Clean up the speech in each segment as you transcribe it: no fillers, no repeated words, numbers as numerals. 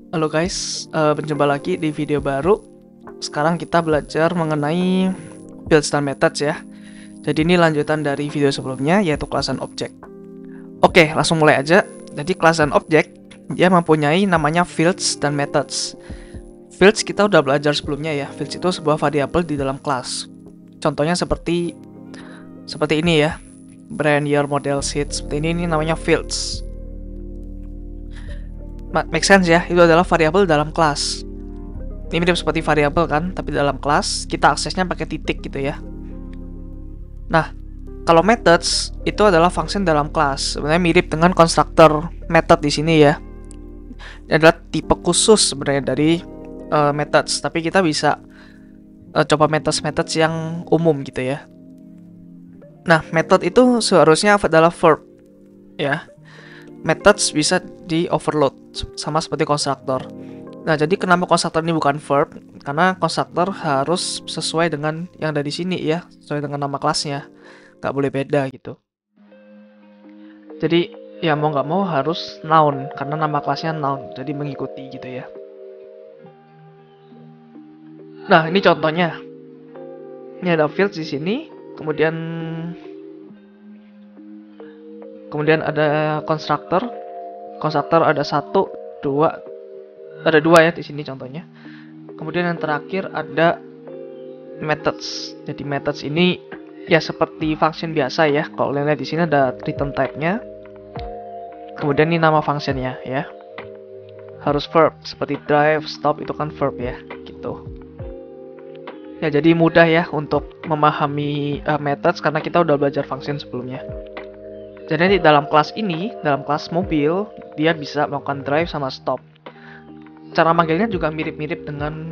Halo guys, berjumpa lagi di video baru. Sekarang kita belajar mengenai fields dan methods ya. Jadi ini lanjutan dari video sebelumnya, yaitu class and object. Oke, langsung mulai aja. Jadi class and object, dia mempunyai namanya fields dan methods. Fields kita udah belajar sebelumnya ya. Fields itu sebuah variabel di dalam kelas. Contohnya seperti ini ya. Brand, year, model, seat. Seperti ini namanya fields. Make sense ya, itu adalah variabel dalam kelas. Ini mirip seperti variabel kan, tapi dalam kelas kita aksesnya pakai titik gitu ya. Nah, kalau methods itu adalah function dalam kelas. Sebenarnya mirip dengan constructor method di sini ya. Ini adalah tipe khusus sebenarnya dari methods, tapi kita bisa coba methods yang umum gitu ya. Nah, method itu seharusnya adalah verb ya. Methods bisa di overload sama seperti constructor. Nah, jadi kenapa constructor ini bukan verb? Karena constructor harus sesuai dengan yang ada di sini ya, sesuai dengan nama kelasnya. Nggak boleh beda gitu. Jadi, ya mau nggak mau harus noun, karena nama kelasnya noun, jadi mengikuti gitu ya. Nah, ini contohnya. Ini ada fields di sini, kemudian ada constructor. Constructor ada ada dua ya di sini contohnya. Kemudian yang terakhir ada methods. Jadi methods ini ya seperti function biasa ya. Kalau kalian lihat di sini ada return type-nya. Kemudian ini nama functionnya ya. Harus verb seperti drive, stop itu kan verb ya, gitu. Ya jadi mudah ya untuk memahami methods karena kita udah belajar function sebelumnya. Jadi dalam kelas ini, dalam kelas mobil, dia bisa melakukan drive sama stop. Cara manggilnya juga mirip-mirip dengan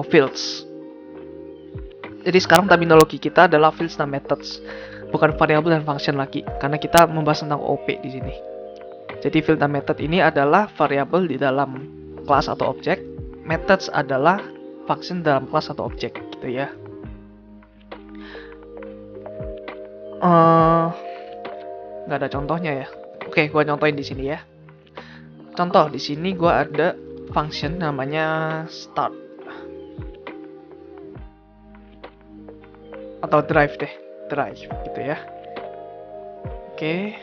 fields. Jadi sekarang terminologi kita adalah fields dan methods, bukan variable dan function lagi, karena kita membahas tentang OP di sini. Jadi field dan method ini adalah variabel di dalam kelas atau objek, methods adalah function dalam kelas atau objek, gitu ya. Nggak ada contohnya ya. Oke, gua contohin di sini ya. Contoh di sini gua ada function namanya start atau drive deh, drive gitu ya. Oke,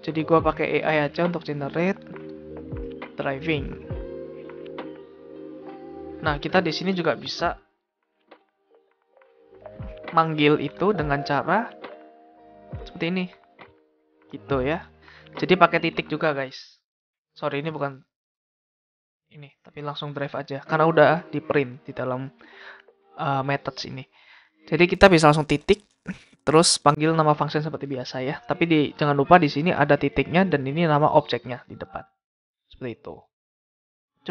jadi gua pakai AI aja untuk generate driving. Nah, kita di sini juga bisa manggil itu dengan cara seperti ini. Gitu ya. Jadi pakai titik juga, guys. Sorry, ini bukan ini, tapi langsung drive aja karena udah di print di dalam methods ini. Jadi kita bisa langsung titik terus panggil nama function seperti biasa ya. Tapi jangan lupa di sini ada titiknya dan ini nama objeknya di depan. Seperti itu.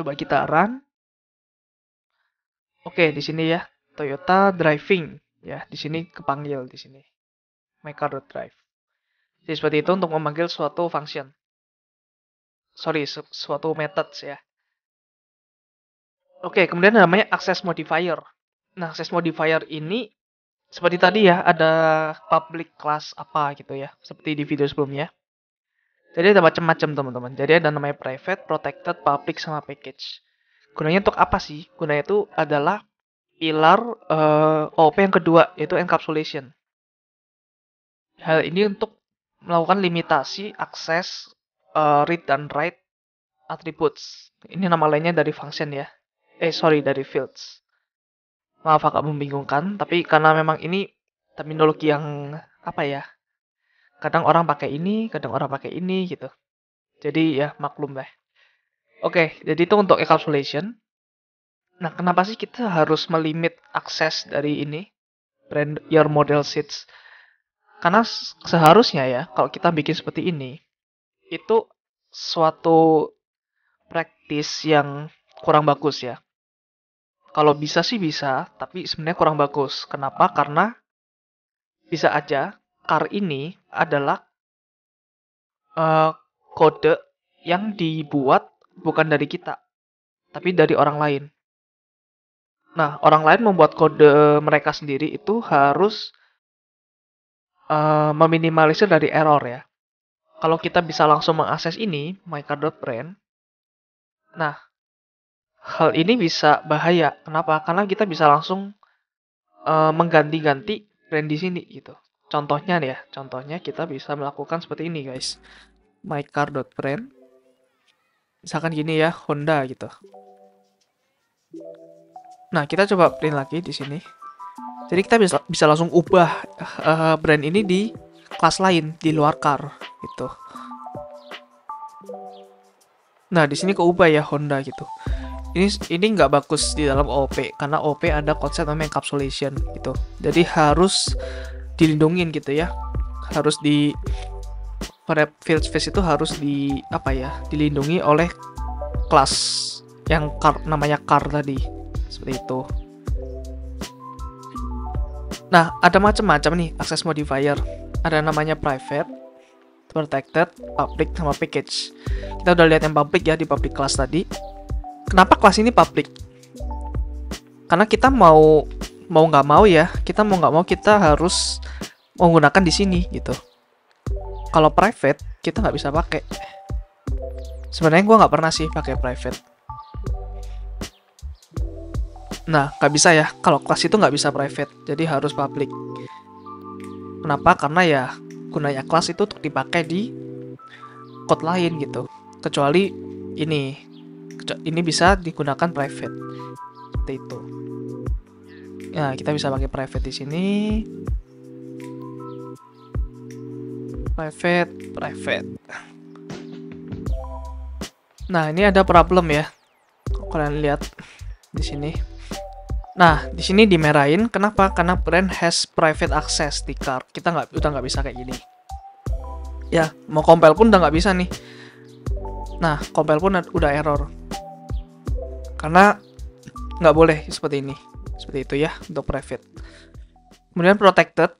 Coba kita run. Oke, di sini ya Toyota driving ya. Di sini kepanggil di sini. My car drive. Jadi seperti itu untuk memanggil suatu function. Sorry, suatu methods ya. Oke, kemudian namanya access modifier. Nah, access modifier ini seperti tadi ya, ada public class apa gitu ya, seperti di video sebelumnya. Jadi ada macam-macam teman-teman. Jadi ada namanya private, protected, public, sama package. Gunanya untuk apa sih? Gunanya itu adalah pilar OOP yang kedua, yaitu encapsulation. Hal ini untuk melakukan limitasi akses read dan write attributes. Ini nama lainnya dari function ya. Dari fields. Maaf agak membingungkan, tapi karena memang ini terminologi yang apa ya? Kadang orang pakai ini, kadang orang pakai ini gitu. Jadi ya maklum deh. Oke, jadi itu untuk encapsulation. Nah, kenapa sih kita harus melimit akses dari ini? Brand your model sheets. Karena seharusnya ya, kalau kita bikin seperti ini, itu suatu practice yang kurang bagus ya. Kalau bisa sih bisa, tapi sebenarnya kurang bagus. Kenapa? Karena bisa aja car ini adalah kode yang dibuat bukan dari kita, tapi dari orang lain. Nah, orang lain membuat kode mereka sendiri itu harus meminimalisir dari error ya. Kalau kita bisa langsung mengakses ini, mycar.brand, nah, Hal ini bisa bahaya. Kenapa? Karena kita bisa langsung mengganti-ganti brand di sini gitu. Contohnya nih ya, contohnya kita bisa melakukan seperti ini guys. mycar.brand. Misalkan gini ya, Honda gitu. Nah, kita coba print lagi di sini. Jadi kita bisa langsung ubah brand ini di kelas lain di luar car gitu. Nah, di sini keubah ya Honda gitu. Ini nggak bagus di dalam OOP karena OOP ada konsep namanya encapsulation gitu. Jadi harus dilindungin gitu ya. Harus di field space itu harus dilindungi oleh kelas yang namanya car tadi. Seperti itu. Nah, ada macam-macam nih access modifier. Ada namanya private, protected, public, sama package. Kita udah lihat yang public ya di public class tadi. Kenapa kelas ini public? Karena kita mau nggak mau ya, kita harus menggunakan di sini gitu. Kalau private kita nggak bisa pakai. Sebenarnya gue nggak pernah sih pakai private. Nah, nggak bisa ya. Kalau kelas itu nggak bisa private, jadi harus public. Kenapa? Karena ya gunanya kelas itu untuk dipakai di code lain gitu. Kecuali ini bisa digunakan private. Seperti itu. Nah, kita bisa pakai private di sini. Private. Nah, ini ada problem ya. Kalian lihat di sini. Nah, di sini dimerahin. Kenapa? Karena brand has private access di car. Kita udah nggak bisa kayak gini. Ya, mau compile pun udah nggak bisa nih. Nah, compile pun udah error. Karena nggak boleh seperti ini. Seperti itu ya, untuk private. Kemudian protected.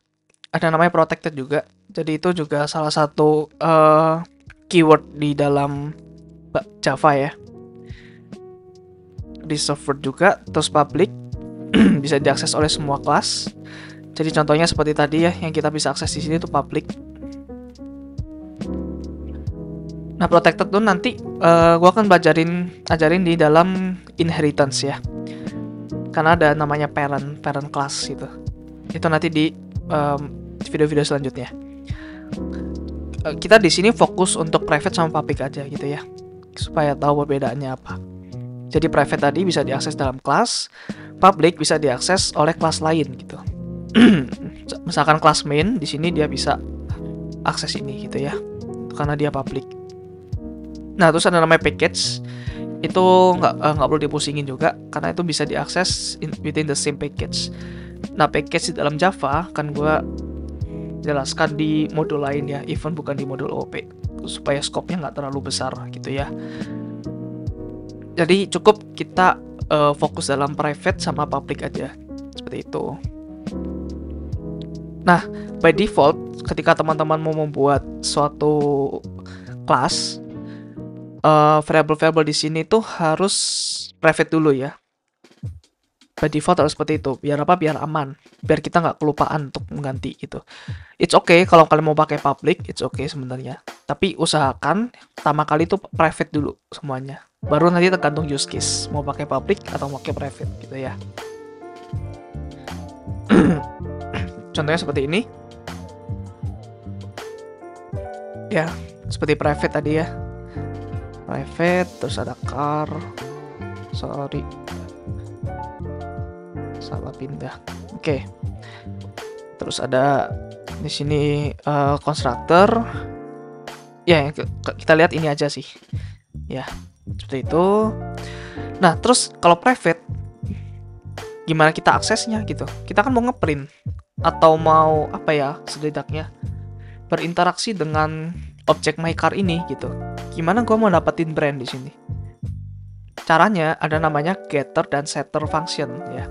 Ada namanya protected juga. Jadi itu juga salah satu keyword di dalam Java ya. Reserved juga. Terus public. Bisa diakses oleh semua kelas. Jadi contohnya seperti tadi ya, yang kita bisa akses di sini itu public. Nah, protected tuh nanti gue akan ajarin di dalam inheritance ya. Karena ada namanya parent class gitu. Itu nanti di video-video selanjutnya. Kita di sini fokus untuk private sama public aja gitu ya, supaya tahu perbedaannya apa. Jadi private tadi bisa diakses dalam kelas, public bisa diakses oleh kelas lain gitu. Misalkan kelas main, di sini dia bisa akses ini gitu ya, karena dia public. Nah, terus ada namanya package. Itu nggak perlu dipusingin juga, karena itu bisa diakses within the same package. Nah, package di dalam Java kan gue jelaskan di modul lain ya, even bukan di modul OOP, supaya scope-nya nggak terlalu besar gitu ya. Jadi cukup kita fokus dalam private sama public aja, seperti itu. Nah, by default ketika teman-teman mau membuat suatu kelas, variable di sini tuh harus private dulu ya. By default harus seperti itu. Biar apa? Biar aman. Biar kita nggak kelupaan untuk mengganti gitu. It's okay kalau kalian mau pakai public, it's okay sebenarnya. Tapi usahakan pertama kali itu private dulu semuanya. Baru nanti tergantung use case, mau pakai public atau mau pakai private gitu ya. Contohnya seperti ini. Ya, seperti private tadi ya. Private, terus ada car. Sorry. Salah pindah. Oke. Terus ada di sini constructor. Ya, kita lihat ini aja sih. Ya. Seperti itu. Nah, terus kalau private gimana kita aksesnya gitu? Kita kan mau ngeprint atau mau apa ya, setidaknya berinteraksi dengan objek mycar ini gitu. Gimana gua mau dapetin brand di sini? Caranya ada namanya getter dan setter function ya.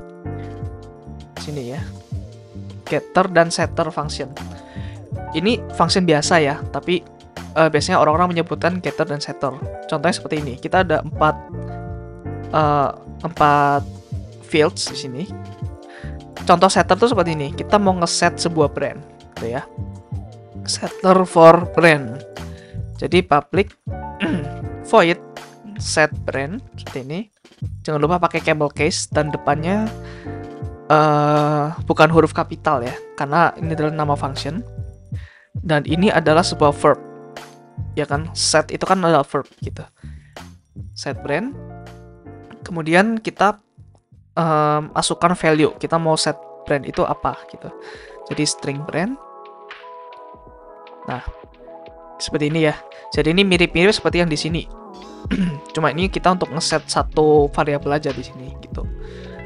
Sini ya. Getter dan setter function. Ini function biasa ya, tapi biasanya orang-orang menyebutkan getter dan setter. Contohnya seperti ini. Kita ada 4 fields di sini. Contoh setter tuh seperti ini. Kita mau ngeset sebuah brand, gitu ya. Setter for brand. Jadi public void set brand seperti ini. Jangan lupa pakai camel case dan depannya bukan huruf kapital ya, karena ini adalah nama function. Dan ini adalah sebuah verb, ya kan? Set itu kan adalah verb gitu. Set brand. Kemudian kita masukkan value. Kita mau set brand itu apa gitu. Jadi string brand. Nah, seperti ini ya. Jadi ini mirip-mirip seperti yang di sini. Cuma ini kita untuk ngeset satu variabel aja di sini gitu.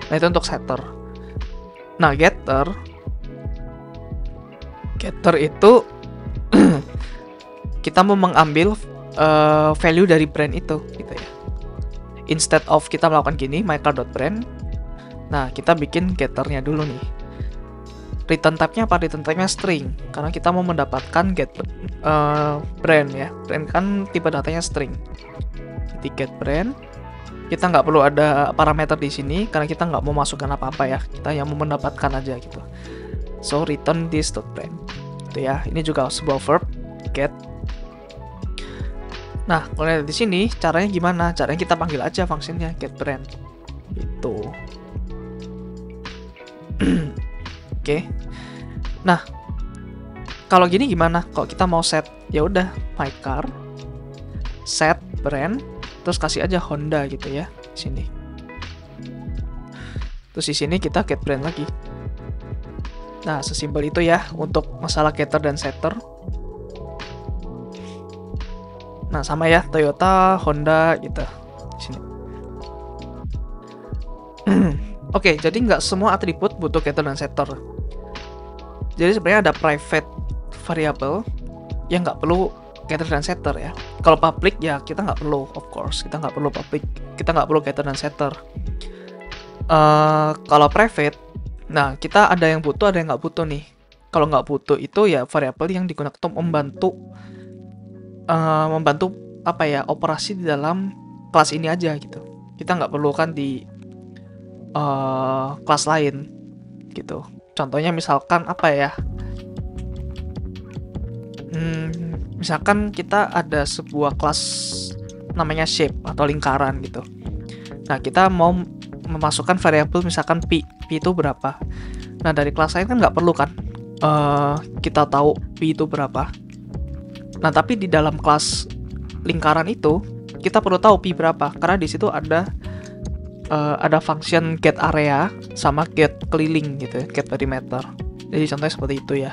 Nah, itu untuk setter. Nah, getter itu kita mau mengambil value dari brand itu gitu ya. Instead of kita melakukan gini, mycar.brand. Nah, kita bikin getternya dulu nih. Return type-nya apa? Return type-nya string, karena kita mau mendapatkan get brand ya. Brand kan tipe datanya string. Jadi get brand. Kita nggak perlu ada parameter di sini karena kita nggak mau masukkan apa-apa ya. Kita yang mau mendapatkan aja gitu. So return this brand. Itu ya. Ini juga sebuah verb get. Nah, kalau lihat di sini caranya gimana? Caranya kita panggil aja fungsinya get brand. Itu. Oke. Nah, kalau gini gimana? Kalau kita mau set, ya udah mycar set brand, terus kasih aja Honda gitu ya di sini. Terus di sini kita get brand lagi. Nah, sesimpel itu ya untuk masalah getter dan setter. Nah, sama ya Toyota, Honda gitu di sini. Oke, jadi nggak semua atribut butuh getter dan setter. Jadi sebenarnya ada private variable yang nggak perlu getter dan setter ya. Kalau public ya kita nggak perlu, of course kita nggak perlu public, kita nggak perlu getter dan setter. Kalau private, nah kita ada yang butuh, ada yang nggak butuh nih. Kalau nggak butuh itu ya variabel yang digunakan untuk membantu apa ya operasi di dalam kelas ini aja gitu. Kita nggak perlu kan di kelas lain gitu. Contohnya misalkan apa ya? Misalkan kita ada sebuah kelas namanya shape atau lingkaran gitu. Nah, kita mau memasukkan variabel misalkan pi itu berapa. Nah, dari kelas lain kan nggak perlu kan kita tahu pi itu berapa. Nah, tapi di dalam kelas lingkaran itu kita perlu tahu pi berapa karena di situ ada function get area sama get keliling gitu ya, get perimeter. Jadi contohnya seperti itu ya.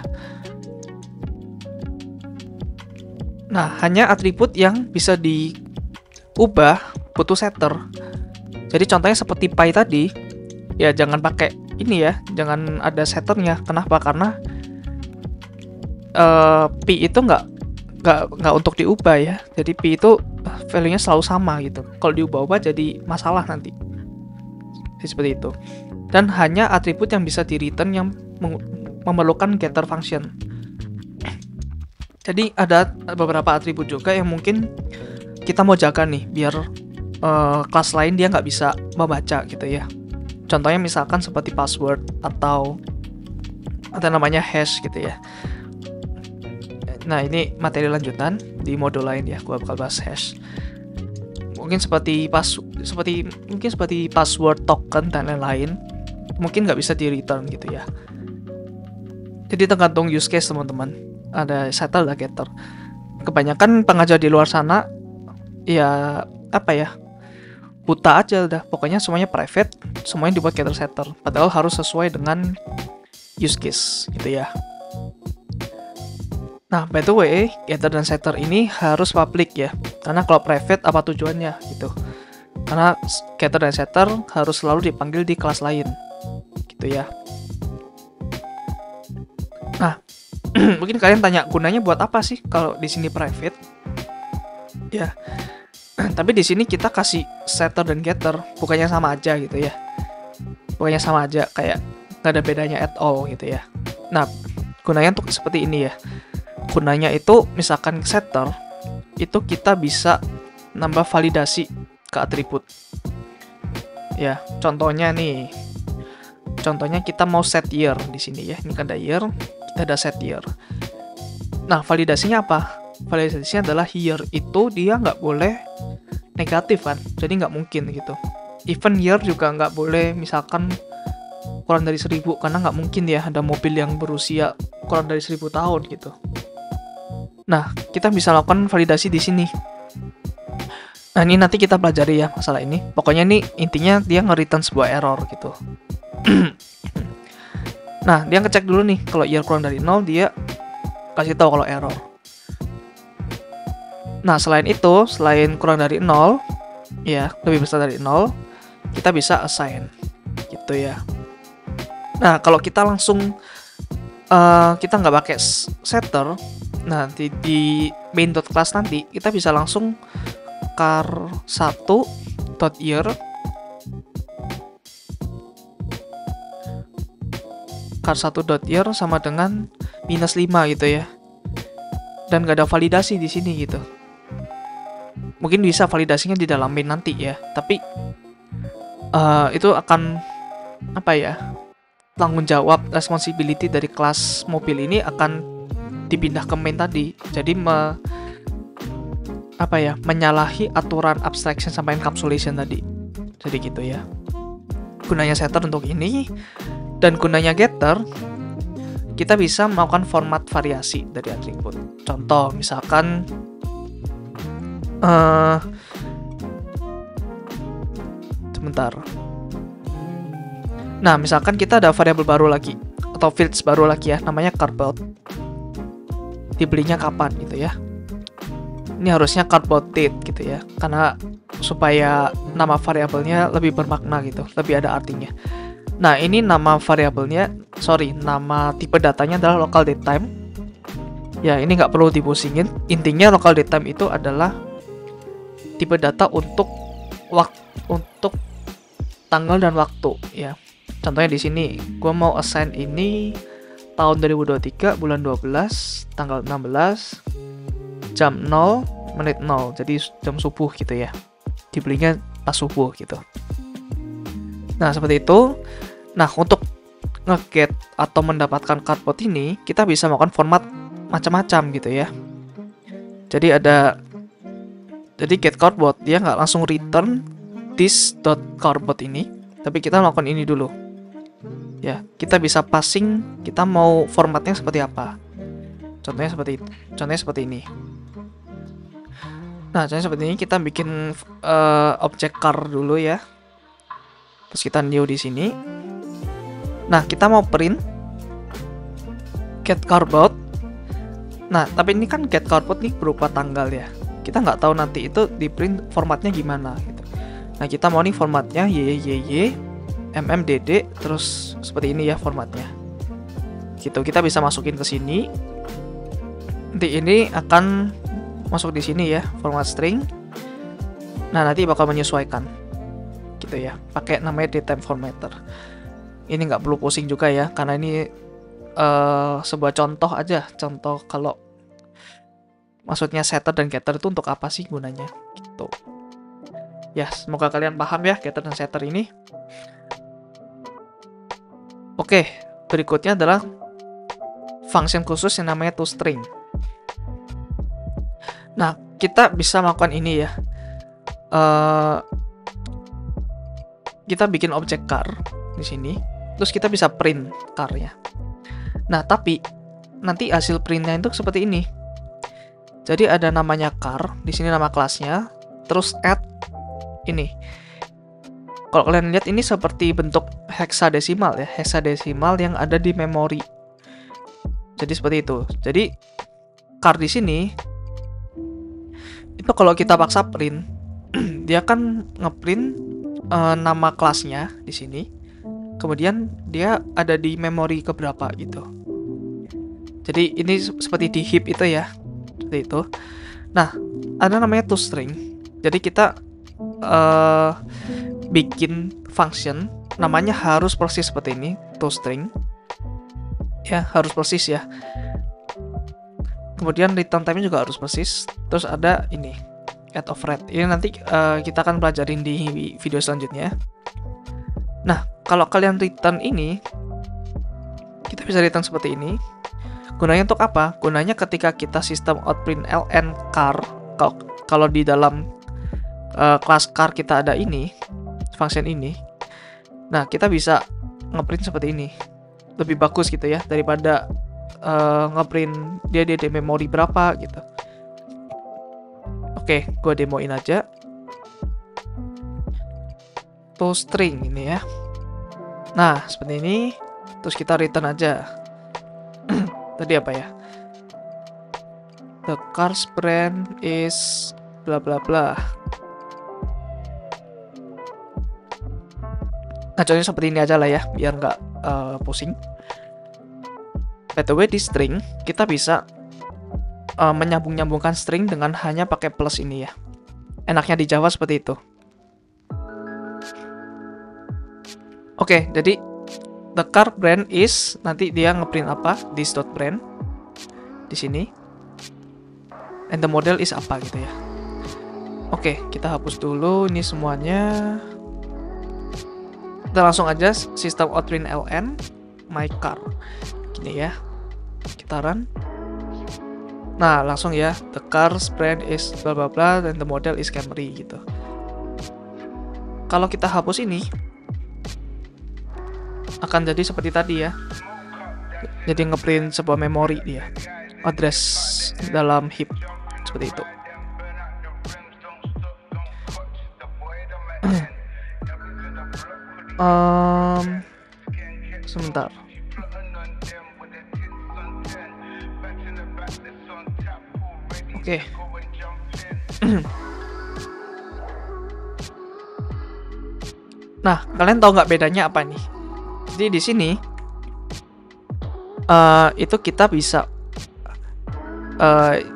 Nah, hanya atribut yang bisa diubah butuh setter. Jadi contohnya seperti pi tadi, ya jangan pakai ini ya, jangan ada setternya. Kenapa? Karena pi itu nggak untuk diubah ya. Jadi pi itu value-nya selalu sama gitu. Kalau diubah-ubah jadi masalah nanti. Jadi seperti itu. Dan hanya atribut yang bisa di-return yang memerlukan getter function. Jadi ada beberapa atribut juga yang mungkin kita mau jaga nih biar kelas lain dia nggak bisa membaca gitu ya. Contohnya misalkan seperti password atau namanya hash gitu ya. Nah, ini materi lanjutan di modul lain ya, gua bakal bahas hash. Mungkin seperti password token dan lain-lain, mungkin nggak bisa di-return gitu ya. Jadi tergantung use case teman-teman. Ada setter, ada getter. Kebanyakan pengajar di luar sana ya apa ya, buta aja udah. Pokoknya semuanya private, semuanya dibuat getter setter. Padahal harus sesuai dengan use case gitu ya. Nah, by the way, getter dan setter ini harus public ya. Karena kalau private apa tujuannya gitu. Karena getter dan setter harus selalu dipanggil di kelas lain. Gitu ya. Nah, mungkin kalian tanya gunanya buat apa sih kalau di sini private? Ya. Tapi di sini kita kasih setter dan getter, bukannya sama aja gitu ya. Bukannya sama aja, kayak nggak ada bedanya at all gitu ya. Nah, gunanya untuk seperti ini ya. Gunanya itu misalkan setter itu kita bisa nambah validasi ke atribut. Ya, contohnya nih. Contohnya kita mau set year di sini ya. Ini kan ada year, kita ada set year. Nah, validasinya apa? Validasinya adalah year itu dia nggak boleh negatif kan, jadi nggak mungkin gitu. Even year juga nggak boleh misalkan kurang dari 1000, karena nggak mungkin ya ada mobil yang berusia kurang dari 1000 tahun gitu. Nah, kita bisa lakukan validasi di sini. Nah, ini nanti kita pelajari ya masalah ini. Pokoknya ini intinya dia nge-return sebuah error gitu. Nah, dia ngecek dulu nih kalau year kurang dari 0, dia kasih tahu kalau error. Nah, selain itu, selain kurang dari 0, ya, lebih besar dari 0, kita bisa assign gitu ya. Nah, kalau kita langsung kita nggak pakai setter, nanti di main.class nanti kita bisa langsung car1.year car1.year sama dengan -5 gitu ya. Dan nggak ada validasi di sini gitu. Mungkin bisa validasinya di dalam main nanti ya, tapi itu akan apa ya, tanggung jawab responsibility dari kelas mobil ini akan dipindah ke main tadi. Jadi menyalahi aturan abstraction sama encapsulation tadi. Jadi gitu ya. Gunanya setter untuk ini, dan gunanya getter, kita bisa melakukan format variasi dari atribut. Contoh misalkan sebentar. Nah, misalkan kita ada variabel baru lagi atau fields baru lagi ya, namanya cardboard. Dibelinya kapan gitu ya. Ini harusnya cardboard date gitu ya, karena supaya nama variabelnya lebih bermakna gitu, lebih ada artinya. Nah, ini nama variabelnya, nama tipe datanya adalah local date time. Ya, ini nggak perlu dipusingin. Intinya local date time itu adalah tipe data untuk tanggal dan waktu ya. Contohnya di sini, gue mau assign ini tahun 2023 bulan 12 tanggal 16 jam 0 menit 0, jadi jam subuh gitu ya. Dibelinya pas subuh gitu. Nah, seperti itu. Nah, untuk nge-get atau mendapatkan cardboard ini, kita bisa melakukan format macam-macam gitu ya. Jadi get cardboard, dia nggak langsung return this.cardboard ini, tapi kita melakukan ini dulu. Ya, kita bisa passing, kita mau formatnya seperti apa. Contohnya seperti ini. Nah, contohnya seperti ini, kita bikin objek car dulu ya. Terus kita new di sini. Nah, kita mau print get cardboard. Nah, tapi ini kan get cardboard nih berupa tanggal ya. Kita nggak tahu nanti itu di print formatnya gimana gitu. Nah, kita mau nih formatnya YYY MMDD, terus seperti ini ya formatnya. Gitu, kita bisa masukin ke sini. Nanti ini akan masuk di sini ya, format string. Nah, nanti bakal menyesuaikan. Gitu ya, pakai namanya datetime formatter. Ini nggak perlu pusing juga ya, karena ini sebuah contoh aja. Contoh kalau maksudnya setter dan getter itu untuk apa sih gunanya gitu. Ya, semoga kalian paham ya getter dan setter ini. Oke, berikutnya adalah function khusus yang namanya toString. Nah, kita bisa melakukan ini ya. Kita bikin objek car di sini, terus kita bisa print car-nya. Nah, tapi nanti hasil printnya itu seperti ini. Jadi ada namanya car, di sini nama kelasnya, terus add ini. Kalau kalian lihat ini seperti bentuk heksadesimal ya, heksadesimal yang ada di memori. Jadi seperti itu. Jadi car di sini itu kalau kita paksa print, dia kan ngeprint nama kelasnya di sini. Kemudian dia ada di memori keberapa gitu. Jadi ini seperti di heap itu ya. Seperti itu. Nah, ada namanya toString. Jadi kita bikin function namanya harus persis seperti ini, toString. Ya, harus persis ya. Kemudian return time juga harus persis. Terus ada ini, add of red. Ini nanti kita akan pelajarin di video selanjutnya. Nah, kalau kalian return ini, kita bisa return seperti ini. Gunanya untuk apa? Gunanya ketika kita sistem out print ln car, kalau di dalam kelas car kita ada ini, function ini, nah kita bisa ngeprint seperti ini, lebih bagus gitu ya daripada ngeprint dia di memori berapa gitu. Oke, gue demoin aja. String ini ya. Nah, seperti ini. Terus kita return aja. Tadi apa ya? The car's brand is bla bla bla. Nah, contohnya seperti ini aja lah ya, biar nggak pusing. By the way, di string kita bisa menyambung-nyambungkan string dengan hanya pakai plus ini ya. Enaknya di Java seperti itu. Oke, jadi the car brand is, nanti dia ngeprint apa? This.brand di sini. And the model is apa gitu ya. Oke, kita hapus dulu ini semuanya. Kita langsung aja system out print ln my car. Gini ya. Kita run. Nah, langsung ya, the car's brand is bla bla bla dan the model is Camry gitu. Kalau kita hapus ini akan jadi seperti tadi ya. Jadi ngeprint sebuah memori dia. Address dalam heap seperti itu. Sebentar. Oke. Nah, kalian tahu nggak bedanya apa nih? Jadi di sini itu kita bisa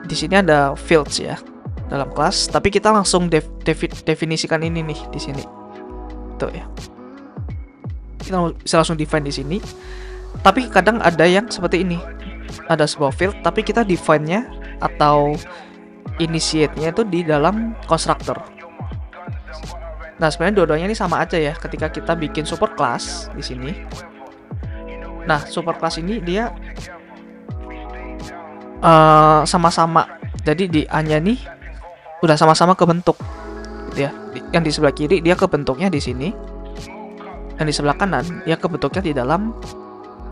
di sini ada fields ya dalam kelas, tapi kita langsung definisikan ini nih di sini. Tuh ya. Kita bisa langsung define di sini. Tapi kadang ada yang seperti ini. Ada sebuah field tapi kita define-nya atau initiate-nya itu di dalam constructor. Nah, sebenarnya dua-duanya ini sama aja ya ketika kita bikin super class di sini. Nah, super class ini dia sama-sama. Jadi di A-nya nih udah sama-sama kebentuk gitu ya. Yang di sebelah kiri dia kebentuknya di sini. Yang di sebelah kanan dia kebentuknya di dalam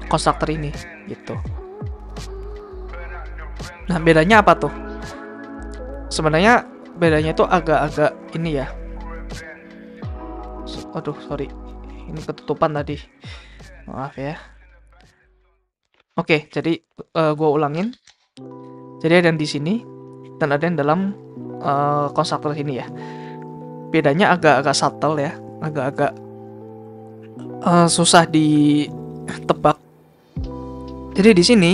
constructor ini gitu. Nah, bedanya apa tuh? Sebenarnya bedanya itu agak-agak ini ya. Aduh, sorry. Ini ketutupan tadi. Maaf ya. Oke, jadi gue ulangin. Jadi ada yang di sini dan ada yang dalam constructor ini ya. Bedanya agak-agak subtle ya. Agak-agak susah ditebak. Jadi di sini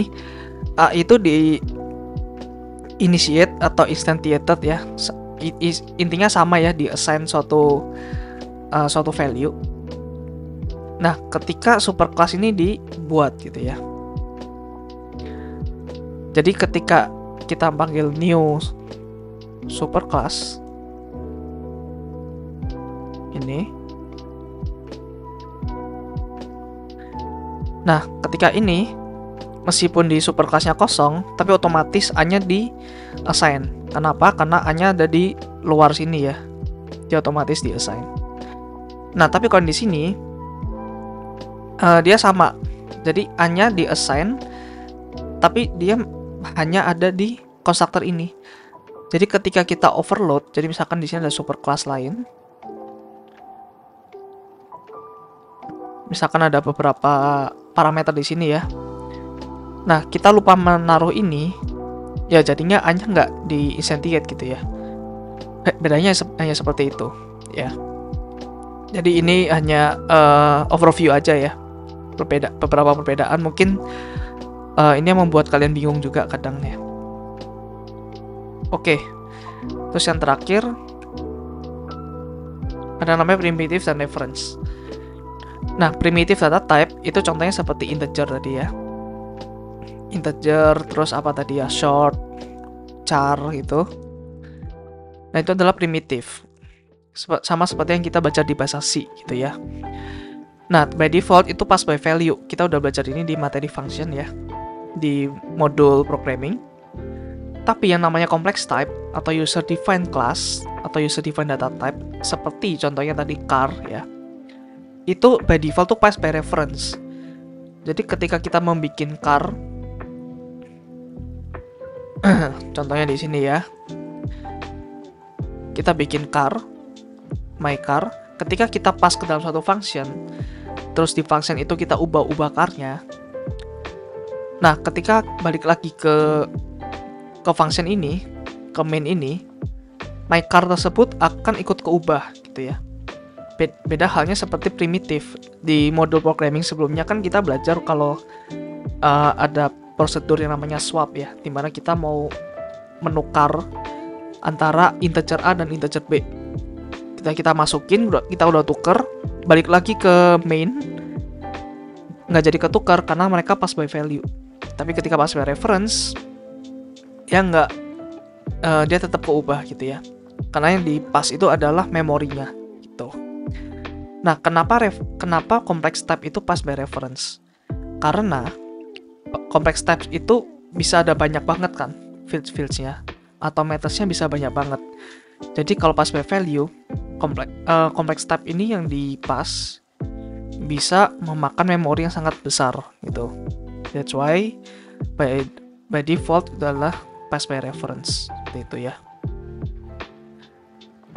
A itu di initiate atau instantiated ya. Intinya sama ya, di assign suatu value. Nah, ketika superclass ini dibuat gitu ya. Jadi ketika kita panggil new superclass ini. Nah, ketika ini meskipun di superclassnya kosong, tapi otomatis A-nya di assign. Kenapa? Karena A-nya ada di luar sini ya. Dia otomatis di assign. Nah, tapi kalau di sini dia sama. Jadi A-nya di assign, tapi dia hanya ada di constructor ini. Jadi ketika kita overload, jadi misalkan di sini ada superclass lain. Misalkan ada beberapa parameter di sini ya. Nah, kita lupa menaruh ini, ya jadinya A-nya nggak di instantiate gitu ya. Bedanya hanya seperti itu ya. Jadi ini hanya overview aja ya. Beberapa perbedaan mungkin ini yang membuat kalian bingung juga kadang ya. Oke. Terus yang terakhir ada namanya primitive dan reference. Nah, primitive data type itu contohnya seperti integer tadi ya. Integer, terus apa tadi ya, short, char gitu. Nah, itu adalah primitive. Sama seperti yang kita baca di bahasa C gitu ya. Nah, by default itu pass by value. Kita udah belajar ini di materi function ya, di modul programming. Tapi yang namanya complex type atau user defined class atau user defined data type seperti contohnya tadi car ya, itu by default tuh pass by reference. Jadi ketika kita membuat car, contohnya di sini ya, kita bikin car, my car, ketika kita pass ke dalam satu function, terus di function itu kita ubah-ubah car-nya. Nah, ketika balik lagi ke function ini, ke main ini, my car tersebut akan ikut keubah gitu ya. Beda halnya seperti primitif. Di modul programming sebelumnya kan kita belajar kalau ada prosedur yang namanya swap ya, dimana kita mau menukar antara integer A dan integer B. Kita masukin, kita udah tuker, balik lagi ke main, nggak jadi ketukar karena mereka pass by value. Tapi ketika pass by reference, ya nggak, dia tetap keubah gitu ya. Karena yang di pass itu adalah memorinya gitu. Nah, kenapa complex type itu pass by reference? Karena complex type itu bisa ada banyak banget kan fields-nya, atau methods-nya bisa banyak banget. Jadi kalau pass by value, complex type ini yang di pass bisa memakan memori yang sangat besar gitu. That's why by default adalah pass by reference seperti itu ya.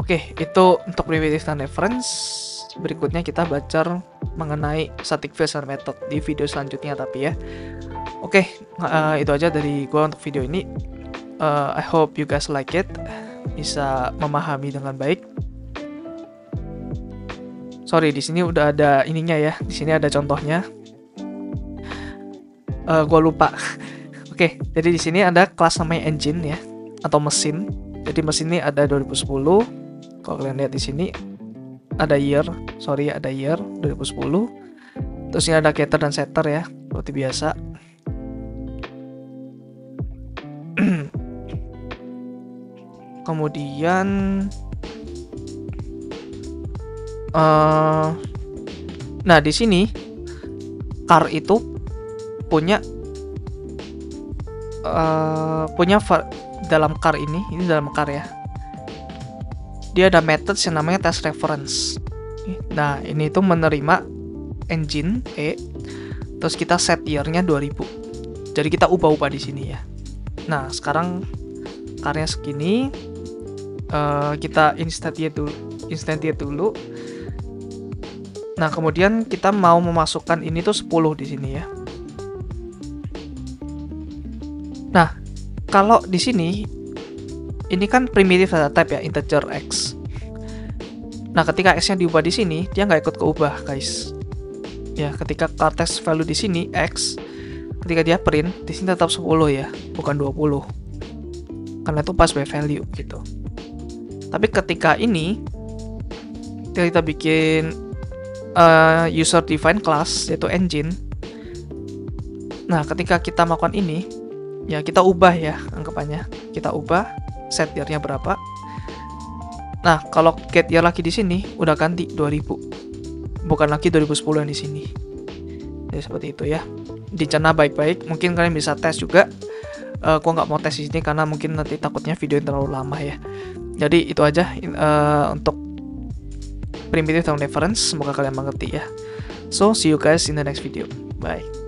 Oke, itu untuk primitive dan reference. Berikutnya kita belajar mengenai static fields dan method di video selanjutnya tapi ya. Oke, itu aja dari gua untuk video ini. I hope you guys like it, bisa memahami dengan baik. Sorry, di sini udah ada ininya ya. Di sini ada contohnya. Gua lupa. Oke, jadi di sini ada kelas namanya engine ya, atau mesin. Jadi mesin ini ada 2010. Kalau kalian lihat di sini ada year 2010. Terus ini ada getter dan setter ya, seperti biasa. Kemudian nah di sini car itu punya dalam car ini dalam car ya, dia ada method yang namanya test reference. Nah, ini tuh menerima engine E, terus kita set year-nya 2000. Jadi kita ubah-ubah di sini ya. Nah, sekarang car-nya segini, kita instantiate dulu. Nah, kemudian kita mau memasukkan ini tuh 10 di sini ya. Nah, kalau di sini ini kan primitive data type ya, integer X. Nah, ketika X-nya diubah di sini, dia nggak ikut keubah, guys. Ya, ketika car test value di sini X, ketika dia print, di sini tetap 10 ya, bukan 20. Karena itu pass by value gitu. Tapi ketika ini kita bikin user defined class yaitu engine. Nah, ketika kita melakukan ini, ya kita ubah ya anggapannya. Kita ubah set year-nya berapa. Nah, kalau get year lagi di sini udah ganti 2000. Bukan lagi 2010 yang di sini. Jadi seperti itu ya. Dicerna baik-baik. Mungkin kalian bisa tes juga. Gua nggak mau tes di sini karena mungkin nanti takutnya video yang terlalu lama ya. Jadi itu aja untuk primitive dan reference. Semoga kalian mengerti ya. So, see you guys in the next video. Bye.